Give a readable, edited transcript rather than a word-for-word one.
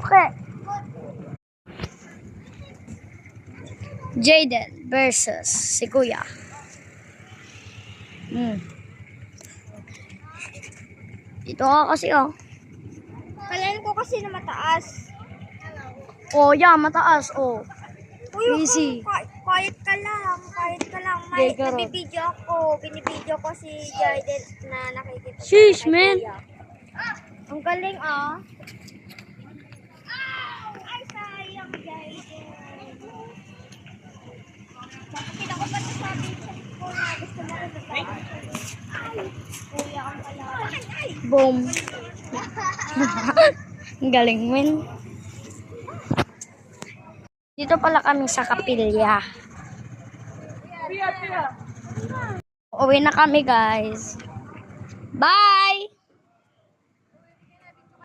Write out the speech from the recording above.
Okay. Jaden versus si Kuya. Dito ka kasi Kalain ko kasi na mataas. Yeah, mataas Uy, easy. quiet ka lang. Okay, garo. Binibidyo ko si Jaden na nakikita. Sheesh, man. Ang galing Ay, sayang Jaden. Nakita ko pa sa picture ko na gusto mo rin Ay, kuya ang pala. Boom. Ang galing, man. Dito pala kami sa kapilya. Uwi na kami, guys. Bye!